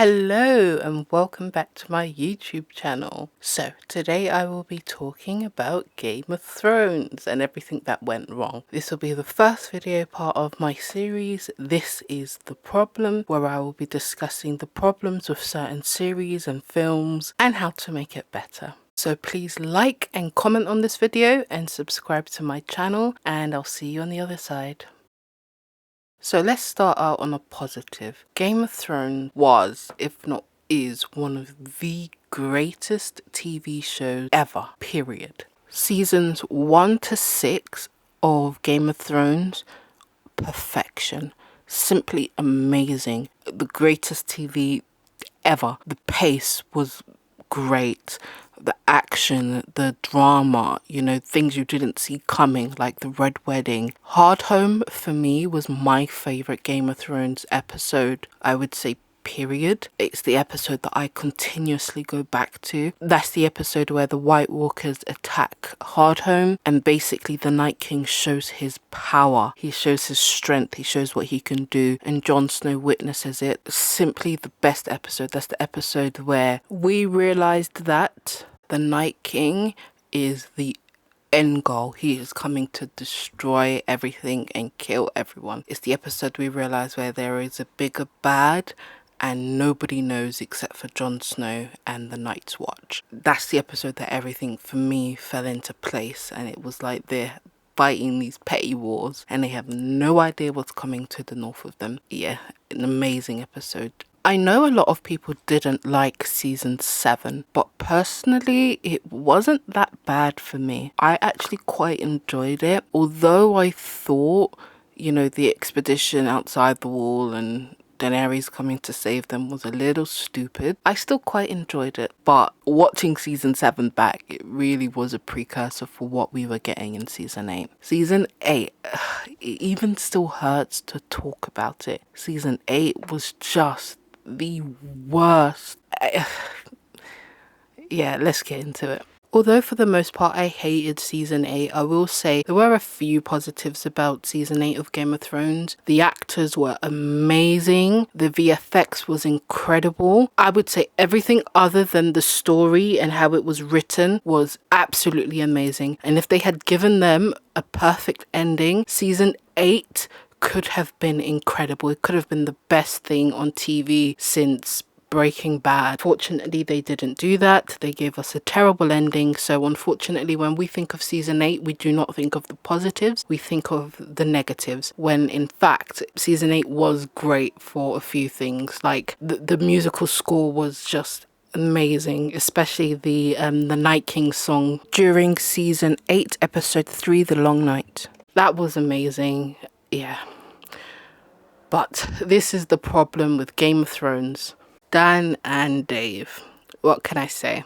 Hello and welcome back to my YouTube channel. So today I will be talking about Game of Thrones and everything that went wrong. This will be the first video part of my series, This is the Problem, where I will be discussing the problems with certain series and films and how to make it better. So please like and comment on this video and subscribe to my channel, and I'll see you on the other side. So let's start out on a positive. Game of Thrones was, if not is, one of the greatest TV shows ever, period. Seasons 1 to 6 of Game of Thrones, perfection. Simply amazing. The greatest TV ever. The pace was great. The action, the drama, things you didn't see coming, like the Red Wedding. Hard Home, for me, was my favourite Game of Thrones episode, I would say, period. It's the episode that I continuously go back to. That's the episode where the White Walkers attack Hardhome, and basically the Night King shows his power. He shows his strength. He shows what he can do, and Jon Snow witnesses it. Simply the best episode. That's the episode where we realised that the Night King is the end goal. He is coming to destroy everything and kill everyone. It's the episode we realise where there is a bigger bad and nobody knows except for Jon Snow and the Night's Watch. That's the episode that everything for me fell into place, and it was like they're fighting these petty wars and they have no idea what's coming to the north of them. Yeah, an amazing episode. I know a lot of people didn't like season 7, but personally it wasn't that bad for me. I actually quite enjoyed it, although I thought, the expedition outside the wall and Daenerys coming to save them was a little stupid. I still quite enjoyed it, but watching season 7 back, it really was a precursor for what we were getting in season 8. Season 8, it even still hurts to talk about it. Season 8 was just the worst. Yeah, let's get into it. Although for the most part I hated season 8, I will say there were a few positives about season 8 of Game of Thrones. The actors were amazing. The VFX was incredible. I would say everything other than the story and how it was written was absolutely amazing. And if they had given them a perfect ending, season 8 could have been incredible. It could have been the best thing on TV since Breaking Bad. Fortunately, they didn't do that. They gave us a terrible ending. So unfortunately, when we think of season 8, we do not think of the positives. We think of the negatives, when in fact season 8 was great for a few things. Like the musical score was just amazing, especially the Night King song during season 8 episode 3, The Long Night. That was amazing. Yeah, but this is the problem with Game of Thrones. Dan and Dave. What can I say?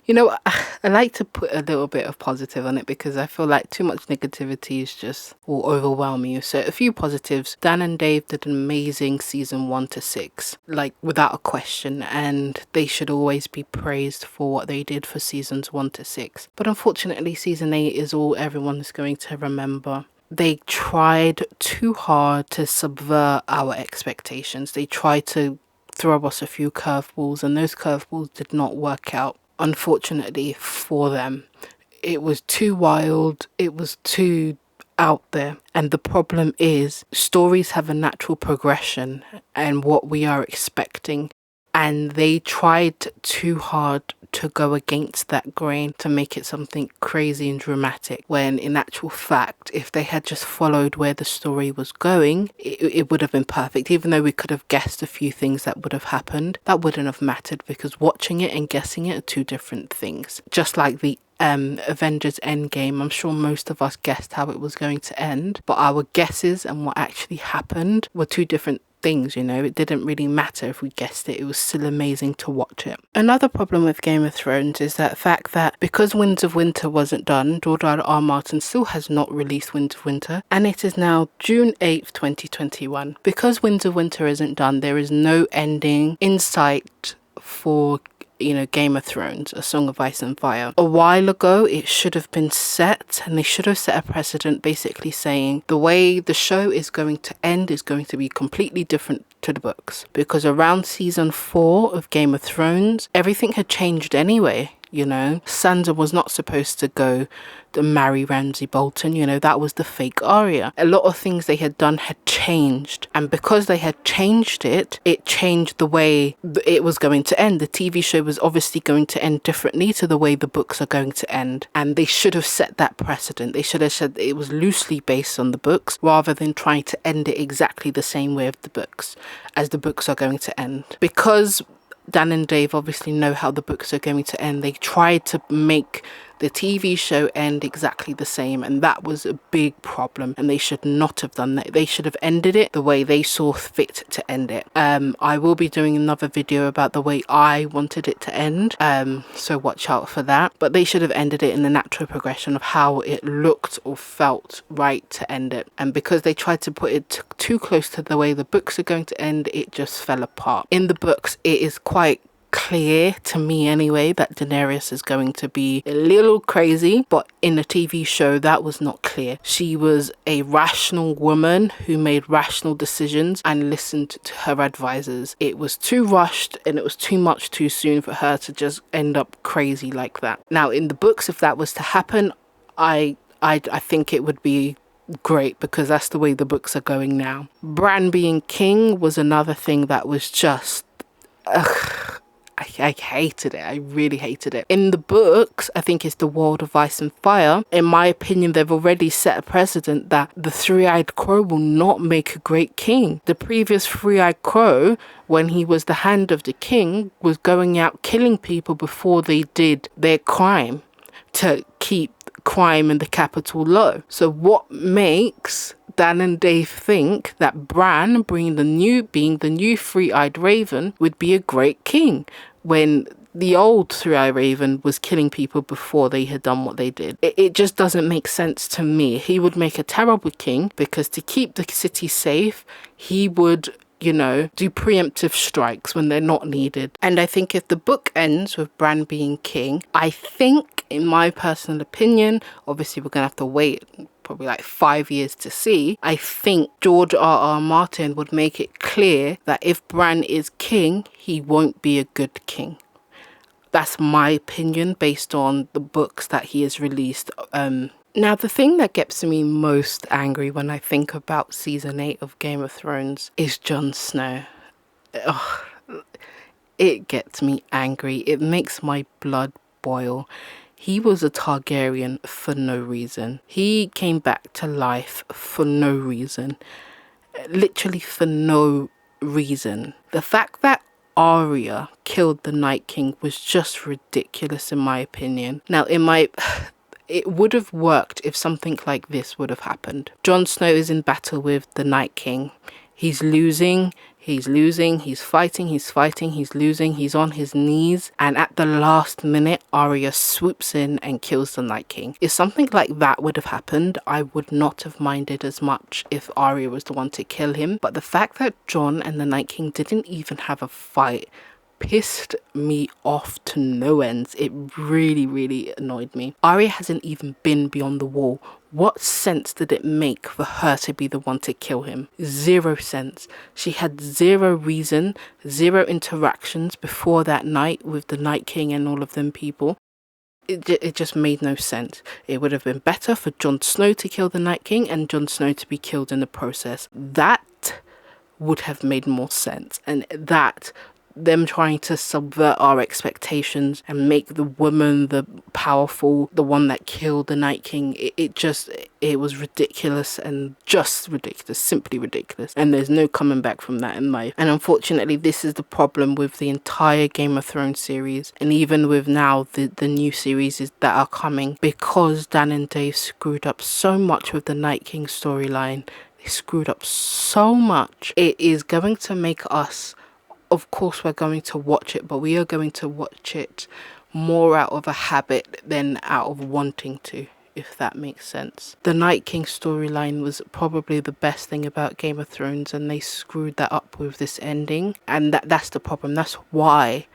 I like to put a little bit of positive on it because I feel like too much negativity is just will overwhelm you. So a few positives. Dan and Dave did an amazing season 1 to 6, like without a question, and they should always be praised for what they did for seasons 1 to 6. But unfortunately, season 8 is all everyone is going to remember. They tried too hard to subvert our expectations. They tried to throw us a few curveballs, and those curveballs did not work out, unfortunately for them. It was too wild, it was too out there, and the problem is stories have a natural progression and what we are expecting, and they tried too hard to go against that grain to make it something crazy and dramatic, when in actual fact, if they had just followed where the story was going, it would have been perfect. Even though we could have guessed a few things that would have happened, that wouldn't have mattered, because watching it and guessing it are two different things. Just like the Avengers Endgame, I'm sure most of us guessed how it was going to end, but our guesses and what actually happened were two different things. It didn't really matter if we guessed it. It was still amazing to watch it. Another problem with Game of Thrones is that fact that because Winds of Winter wasn't done, George R. Martin still has not released Winds of Winter, and it is now June 8th 2021. Because Winds of Winter isn't done, there is no ending in sight for Game of Thrones, A Song of Ice and Fire. A while ago, it should have been set, and they should have set a precedent basically saying the way the show is going to end is going to be completely different to the books. Because around season 4 of Game of Thrones, everything had changed anyway. Sansa was not supposed to go to marry Ramsay Bolton. That was the fake Arya. A lot of things they had done had changed. And because they had changed it changed the way it was going to end. The TV show was obviously going to end differently to the way the books are going to end. And they should have set that precedent. They should have said it was loosely based on the books rather than trying to end it exactly the same way of the books as the books are going to end. Because Dan and Dave obviously know how the books are going to end, they tried to make the TV show end exactly the same, and that was a big problem, and they should not have done that. They should have ended it the way they saw fit to end it. I will be doing another video about the way I wanted it to end, so watch out for that. But they should have ended it in the natural progression of how it looked or felt right to end it. And because they tried to put it too close to the way the books are going to end, it just fell apart. In the books, it is quite clear to me anyway that Daenerys is going to be a little crazy, but in the TV show that was not clear. She was a rational woman who made rational decisions and listened to her advisors. It was too rushed and it was too much too soon for her to just end up crazy like that. Now in the books, if that was to happen, I think it would be great, because that's the way the books are going now. Bran being king was another thing that was just I hated it. I really hated it. In the books, I think it's The World of Ice and Fire. In my opinion, they've already set a precedent that the three-eyed crow will not make a great king. The previous three-eyed crow, when he was the hand of the king, was going out killing people before they did their crime to keep crime in the capital low. So what makes Dan and Dave think that Bran, being the new three-eyed raven, would be a great king when the old three-eyed raven was killing people before they had done what they did? It just doesn't make sense to me. He would make a terrible king, because to keep the city safe, he would do preemptive strikes when they're not needed. And I think if the book ends with Bran being king, I think, in my personal opinion, obviously we're gonna have to wait probably like 5 years to see, I think George R.R. Martin would make it clear that if Bran is king, he won't be a good king. That's my opinion based on the books that he has released. Now, the thing that gets me most angry when I think about season 8 of Game of Thrones is Jon Snow. Ugh, it gets me angry. It makes my blood boil. He was a Targaryen for no reason. He came back to life for no reason. Literally for no reason. The fact that Arya killed the Night King was just ridiculous in my opinion. Now, it would have worked if something like this would have happened. Jon Snow is in battle with the Night King. He's losing, he's fighting, he's losing, he's on his knees, and at the last minute, Arya swoops in and kills the Night King. If something like that would have happened, I would not have minded as much if Arya was the one to kill him. But the fact that Jon and the Night King didn't even have a fight pissed me off to no ends. It really, really annoyed me. Arya hasn't even been beyond the wall. What sense did it make for her to be the one to kill him? Zero sense. She had zero reason, zero interactions before that night with the Night King and all of them people. It just made no sense. It would have been better for Jon Snow to kill the Night King and Jon Snow to be killed in the process. That would have made more sense. And that, them trying to subvert our expectations and make the woman the powerful, the one that killed the Night King, it was ridiculous, and just ridiculous, simply ridiculous, and there's no coming back from that in life. And unfortunately, this is the problem with the entire Game of Thrones series, and even with now the new series that are coming, because Dan and Dave screwed up so much with the Night King storyline. They screwed up so much. It is going to make us, of course we're going to watch it, but we are going to watch it more out of a habit than out of wanting to, if that makes sense. The Night King storyline was probably the best thing about Game of Thrones, and they screwed that up with this ending, and that's the problem. That's why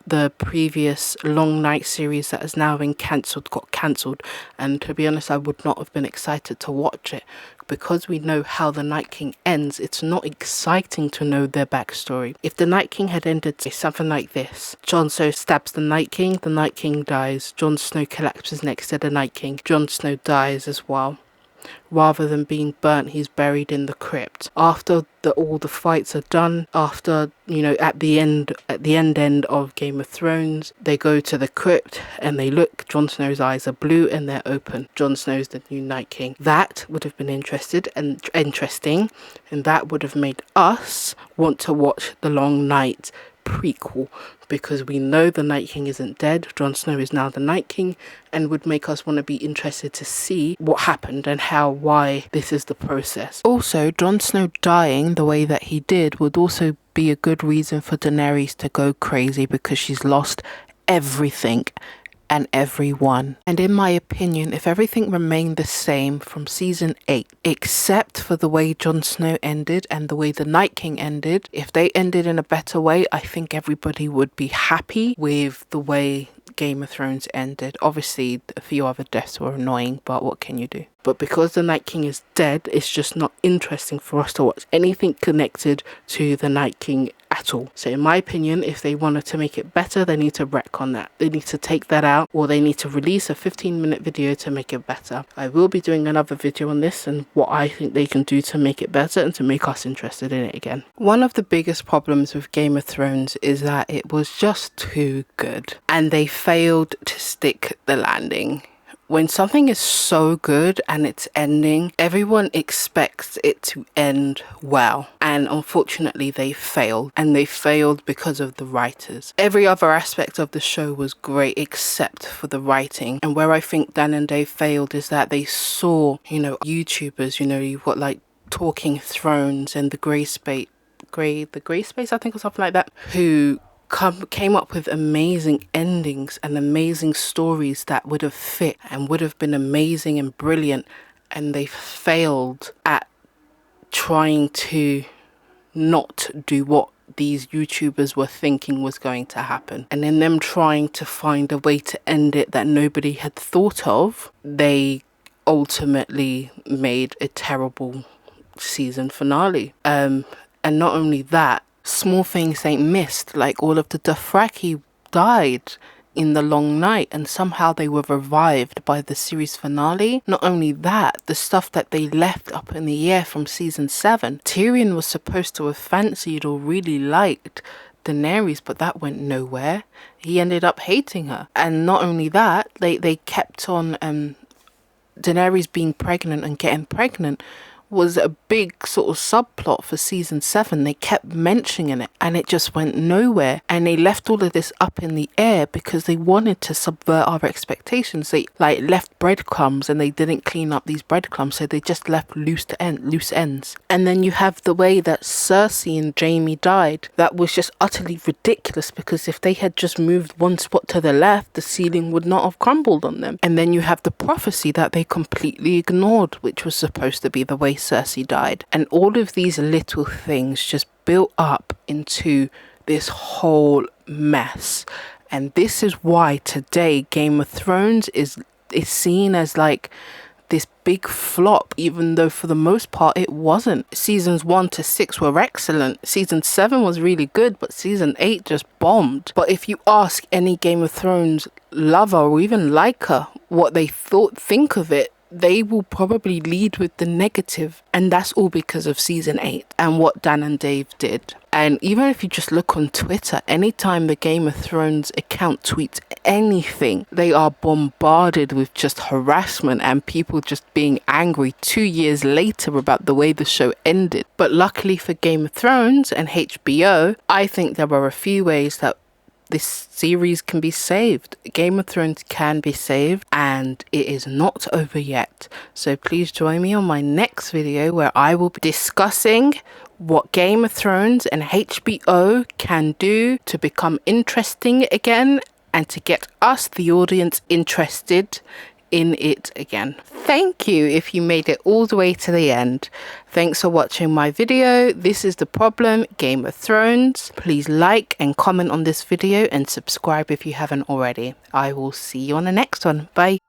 the previous Long Night series that has now been cancelled got cancelled, and to be honest, I would not have been excited to watch it. Because we know how the Night King ends, it's not exciting to know their backstory. If the Night King had ended something like this: Jon Snow stabs the Night King dies, Jon Snow collapses next to the Night King, Jon Snow dies as well. Rather than being burnt, he's buried in the crypt. After all the fights are done, after, you know, at the end of Game of Thrones, they go to the crypt and they look, Jon Snow's eyes are blue and they're open. Jon Snow's the new Night King. That would have been interesting, and that would have made us want to watch the Long Night prequel, because we know the Night King isn't dead. Jon Snow is now the Night King, and would make us want to be interested to see what happened and why this is the process. Also, Jon Snow dying the way that he did would also be a good reason for Daenerys to go crazy, because she's lost everything and everyone. And in my opinion, if everything remained the same from season 8, except for the way Jon Snow ended and the way the Night King ended, if they ended in a better way, I think everybody would be happy with the way Game of Thrones ended. Obviously, a few other deaths were annoying, but what can you do? But because the Night King is dead, it's just not interesting for us to watch anything connected to the Night King at all. So in my opinion, if they wanted to make it better, they need to retcon that. They need to take that out, or they need to release a 15-minute video to make it better. I will be doing another video on this and what I think they can do to make it better and to make us interested in it again. One of the biggest problems with Game of Thrones is that it was just too good, and they failed to stick the landing. When something is so good and it's ending, everyone expects it to end well. And unfortunately, they failed. And they failed because of the writers. Every other aspect of the show was great except for the writing. And where I think Dan and Dave failed is that they saw, YouTubers, you've got like Talking Thrones and the Grey Space, I think, or something like that, who came up with amazing endings and amazing stories that would have fit and would have been amazing and brilliant, and they failed at trying to not do what these YouTubers were thinking was going to happen. And in them trying to find a way to end it that nobody had thought of, they ultimately made a terrible season finale. And not only that, small things ain't missed, like all of the Dothraki died in the Long Night and somehow they were revived by the series finale. Not only that, the stuff that they left up in the air from season 7. Tyrion was supposed to have fancied or really liked Daenerys, but that went nowhere. He ended up hating her. And not only that, they kept on Daenerys being pregnant and getting pregnant was a big sort of subplot for season 7. They kept mentioning it and it just went nowhere, and they left all of this up in the air because they wanted to subvert our expectations. They left breadcrumbs and they didn't clean up these breadcrumbs, so they just left loose ends. And then you have the way that Cersei and Jaime died. That was just utterly ridiculous, because if they had just moved one spot to the left, the ceiling would not have crumbled on them. And then you have the prophecy that they completely ignored, which was supposed to be the way Cersei died. And all of these little things just built up into this whole mess. And this is why today Game of Thrones is seen as like this big flop, even though for the most part it wasn't. Seasons 1 to 6 were excellent. Season 7 was really good, but season 8 just bombed. But if you ask any Game of Thrones lover or even liker what they think of it, they will probably lead with the negative, and that's all because of season 8 and what Dan and Dave did. And even if you just look on Twitter, anytime the Game of Thrones account tweets anything, they are bombarded with just harassment and people just being angry 2 years later about the way the show ended. But luckily for Game of Thrones and HBO, I think there are a few ways that this series can be saved. Game of Thrones can be saved, and it is not over yet. So please join me on my next video where I will be discussing what Game of Thrones and HBO can do to become interesting again and to get us, the audience, interested in it again. Thank you if you made it all the way to the end. Thanks for watching my video. This is The Problem, Game of Thrones. Please like and comment on this video and subscribe if you haven't already. I will see you on the next one. Bye.